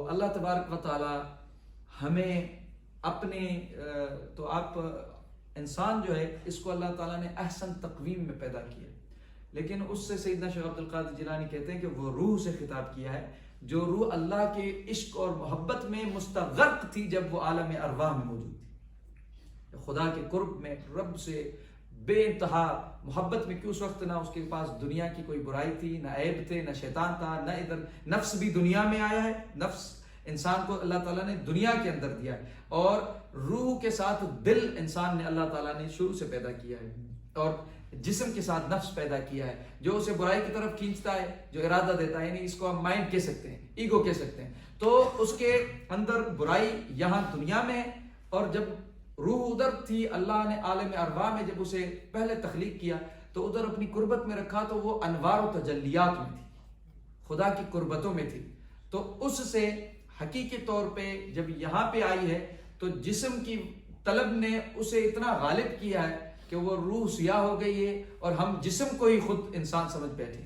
اللہ تبارک و تعالی ہمیں اپنے تو آپ انسان جو ہے اس کو اللہ تعالیٰ نے احسن تقویم میں پیدا کیا، لیکن اس سے سیدنا شیخ عبد القادر جیلانی کہتے ہیں کہ وہ روح سے خطاب کیا ہے، جو روح اللہ کے عشق اور محبت میں مستغرق تھی جب وہ عالم ارواح میں موجود تھی، خدا کے قرب میں، رب سے بے انتہا محبت میں، کہ اس وقت نہ اس کے پاس دنیا کی کوئی برائی تھی، نہ عیب تھے، نہ شیطان تھا، نہ ادھر نفس بھی دنیا میں آیا ہے، نفس انسان کو اللہ تعالیٰ نے دنیا کے اندر دیا ہے، اور روح کے ساتھ دل انسان نے اللہ تعالیٰ نے شروع سے پیدا کیا ہے، اور جسم کے ساتھ نفس پیدا کیا ہے جو اسے برائی کی طرف کھینچتا ہے، جو ارادہ دیتا ہے، یعنی اس کو ہم مائنڈ کہہ سکتے ہیں، ایگو کہہ سکتے ہیں۔ تو اس کے اندر برائی یہاں دنیا میں ہے، اور جب روح ادھر تھی، اللہ نے عالم ارواح میں جب اسے پہلے تخلیق کیا تو ادھر اپنی قربت میں رکھا، تو وہ انوار و تجلیات میں تھی، خدا کی قربتوں میں تھی، تو اس سے حقیقی طور پہ جب یہاں پہ آئی ہے تو جسم کی طلب نے اسے اتنا غالب کیا ہے کہ وہ روح سیاہ ہو گئی ہے، اور ہم جسم کو ہی خود انسان سمجھ بیٹھے،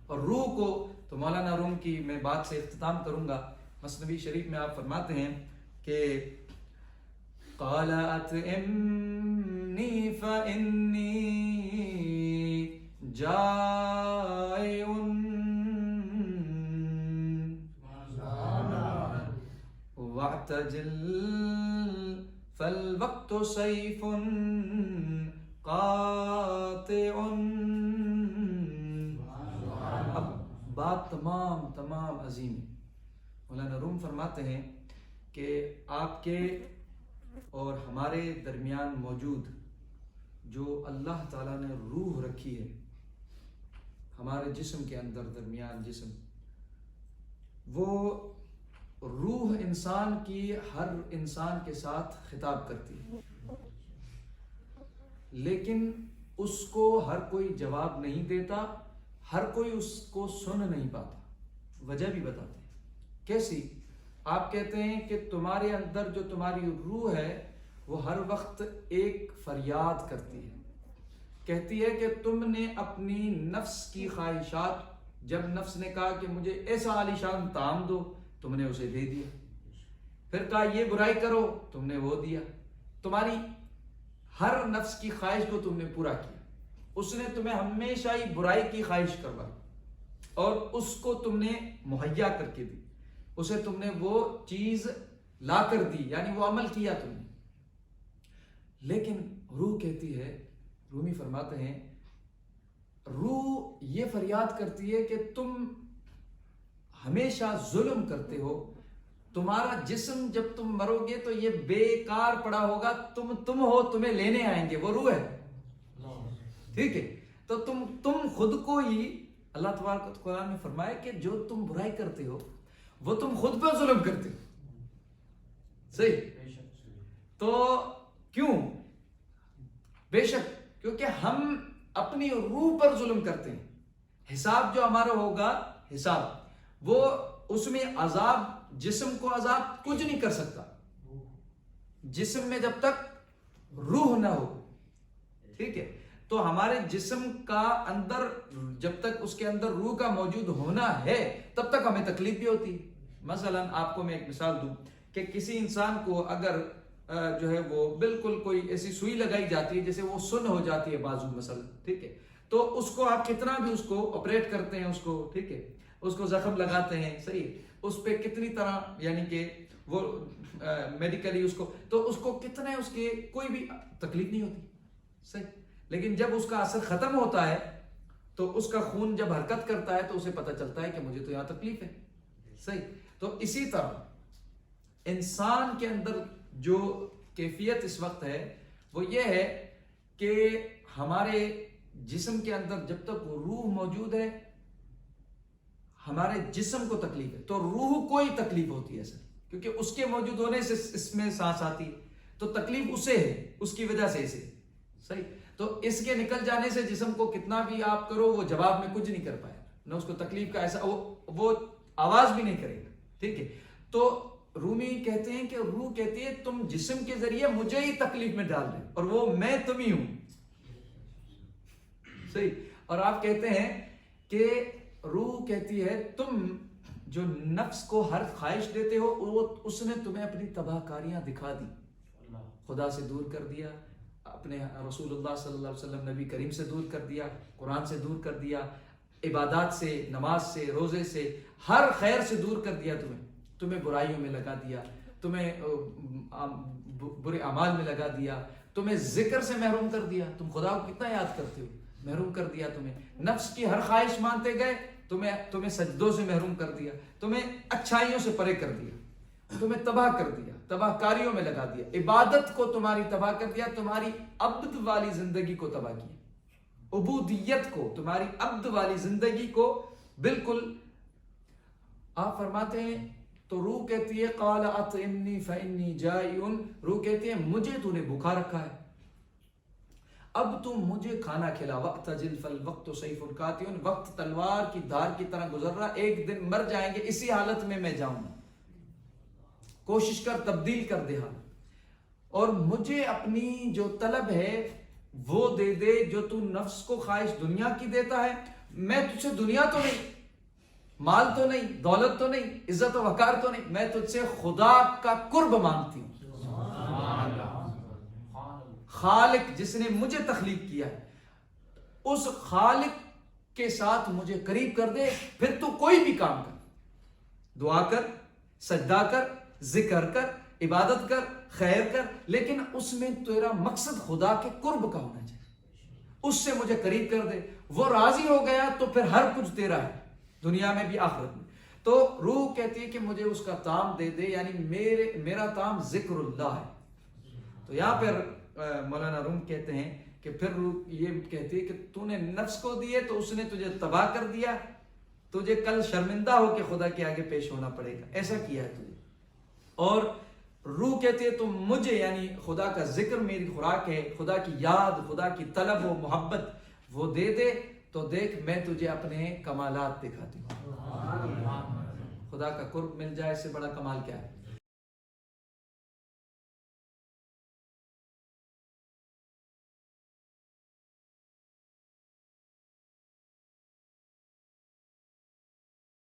اور روح کو تو مولانا روم کی میں بات سے اختتام کروں گا۔ مثنوی شریف میں آپ فرماتے ہیں کہ قال اطعمنی فإنی جائع واعتجل فالوقت سیف قاطع۔ اب بات تمام عظیم ہے۔ مولانا روم فرماتے ہیں کہ آپ کے اور ہمارے درمیان موجود جو اللہ تعالیٰ نے روح رکھی ہے ہمارے جسم کے اندر، درمیان جسم، وہ روح انسان کی ہر انسان کے ساتھ خطاب کرتی ہے، لیکن اس کو ہر کوئی جواب نہیں دیتا، ہر کوئی اس کو سن نہیں پاتا۔ وجہ بھی بتاتے ہیں کیسی۔ آپ کہتے ہیں کہ تمہارے اندر جو تمہاری روح ہے وہ ہر وقت ایک فریاد کرتی ہے، کہتی ہے کہ تم نے اپنی نفس کی خواہشات، جب نفس نے کہا کہ مجھے ایسا عالیشان طعام دو، تم نے اسے دے دیا، پھر کہا یہ برائی کرو، تم نے وہ دیا، تمہاری ہر نفس کی خواہش کو تم نے پورا کیا۔ اس نے تمہیں ہمیشہ ہی برائی کی خواہش کروائی اور اس کو تم نے مہیا کر کے دی، اسے تم نے وہ چیز لا کر دی، یعنی وہ عمل کیا تم نے۔ لیکن روح کہتی ہے، رومی فرماتے ہیں، روح یہ فریاد کرتی ہے کہ تم ہمیشہ ظلم کرتے ہو، تمہارا جسم جب تم مرو گے تو یہ بیکار پڑا ہوگا، تم ہو، تمہیں لینے آئیں گے، وہ روح ہے، ٹھیک ہے؟ تو تم خود کو ہی، اللہ تبارک قرآن میں فرمایا کہ جو تم برائی کرتے ہو وہ تم خود پہ ظلم کرتے ہو، صحیح؟ تو کیوں؟ بے شک کیونکہ ہم اپنی روح پر ظلم کرتے ہیں۔ حساب جو ہمارا ہوگا، حساب وہ اس میں عذاب، جسم کو عذاب کچھ نہیں کر سکتا، جسم میں جب تک روح نہ ہو، ٹھیک ہے؟ تو ہمارے جسم کا اندر جب تک اس کے اندر روح کا موجود ہونا ہے تب تک ہمیں تکلیف بھی ہوتی ہے۔ مثلا آپ کو میں ایک مثال دوں کہ کسی انسان کو اگر جو ہے وہ بالکل کوئی ایسی سوئی لگائی جاتی ہے جیسے وہ سن ہو جاتی ہے بازو مثلا، ٹھیک ہے؟ تو اس کو آپ کتنا بھی اس کو آپریٹ کرتے ہیں، اس کو، ٹھیک ہے، اس کو زخم لگاتے ہیں، صحیح ہے، اس پہ کتنی طرح یعنی کہ وہ میڈیکلی اس کو، تو اس کو کتنے اس کے کوئی بھی تکلیف نہیں ہوتی، صحیح، لیکن جب اس کا اثر ختم ہوتا ہے تو اس کا خون جب حرکت کرتا ہے تو اسے پتہ چلتا ہے کہ مجھے تو یہاں تکلیف ہے، صحیح۔ تو اسی طرح انسان کے اندر جو کیفیت اس وقت ہے وہ یہ ہے کہ ہمارے جسم کے اندر جب تک روح موجود ہے ہمارے جسم کو تکلیف ہے، تو روح کو ہی تکلیف ہوتی ہے سر، کیونکہ اس کے موجود ہونے سے اس میں سانس آتی ہے، تو تکلیف اسے ہے، اس کی وجہ سے اسے، صحیح۔ تو اس کے نکل جانے سے جسم کو کتنا بھی آپ کرو وہ جواب میں کچھ نہیں کر پائے، نہ اس کو تکلیف کا ایسا وہ آواز بھی نہیں کرے گا، ٹھیک ہے؟ تو رومی کہتے ہیں کہ روح کہتی ہے تم جسم کے ذریعے مجھے ہی تکلیف میں ڈال رہے اور وہ میں تم ہی ہوں، صحیح۔ اور آپ کہتے ہیں کہ روح کہتی ہے تم جو نفس کو ہر خواہش دیتے ہو وہ اس نے تمہیں اپنی تباہ کاریاں دکھا دی، خدا سے دور کر دیا، اپنے رسول اللہ صلی اللہ علیہ وسلم نبی کریم سے دور کر دیا، قرآن سے دور کر دیا، عبادات سے، نماز سے، روزے سے، ہر خیر سے دور کر دیا، تمہیں برائیوں میں لگا دیا، تمہیں برے اعمال میں لگا دیا، تمہیں ذکر سے محروم کر دیا، تم خدا کو کتنا یاد کرتے ہو، محروم کر دیا تمہیں، نفس کی ہر خواہش مانتے گئے، تمہیں سجدوں سے محروم کر دیا، تمہیں اچھائیوں سے پرے کر دیا، تمہیں تباہ کر دیا، تباہ کاریوں میں لگا دیا، عبادت کو تمہاری تباہ کر دیا، تمہاری عبد والی زندگی کو تباہ کیا، عبودیت کو، تمہاری عبد والی زندگی کو بالکل۔ آپ فرماتے ہیں تو روح کہتی ہے قال اطعمنی فانی جائع، روح کہتی ہے مجھے تو نے بھوکا رکھا ہے، اب تم مجھے کھانا کھلا، وقت جل فالوقت سیف القاطع، وقت تلوار کی دھار کی طرح گزر رہا، ایک دن مر جائیں گے، اسی حالت میں جاؤں گا، کوشش کر تبدیل کر دے حال، اور مجھے اپنی جو طلب ہے وہ دے دے جو تو نفس کو خواہش دنیا کی دیتا ہے، میں تجھ سے دنیا تو نہیں، مال تو نہیں، دولت تو نہیں، عزت و وقار تو نہیں، میں تجھ سے خدا کا قرب مانگتی ہوں، خالق جس نے مجھے تخلیق کیا ہے، اس خالق کے ساتھ مجھے قریب کر دے، پھر تو کوئی بھی کام کر، دعا کر، سجدہ کر، ذکر کر، عبادت کر، خیر کر، لیکن اس میں تیرا مقصد خدا کے قرب کا ہونا چاہیے، اس سے مجھے قریب کر دے، وہ راضی ہو گیا تو پھر ہر کچھ تیرا ہے، دنیا میں بھی آخرت میں۔ تو روح کہتی ہے کہ مجھے اس کا طعام دے دے، یعنی میرا طعام ذکر اللہ ہے۔ تو یہاں پر مولانا روم کہتے ہیں کہ پھر روح یہ کہتی ہے کہ تو نے نفس کو دیے تو اس نے تجھے تباہ کر دیا، تجھے کل شرمندہ ہو کے خدا کے آگے پیش ہونا پڑے گا، ایسا کیا ہے تجھے۔ اور روح کہتی ہے تم مجھے، یعنی خدا کا ذکر میری خوراک ہے، خدا کی یاد، خدا کی طلب و محبت وہ دے دے تو دیکھ میں تجھے اپنے کمالات دکھاتی ہوں۔ خدا کا قرب مل جائے، اس سے بڑا کمال کیا ہے؟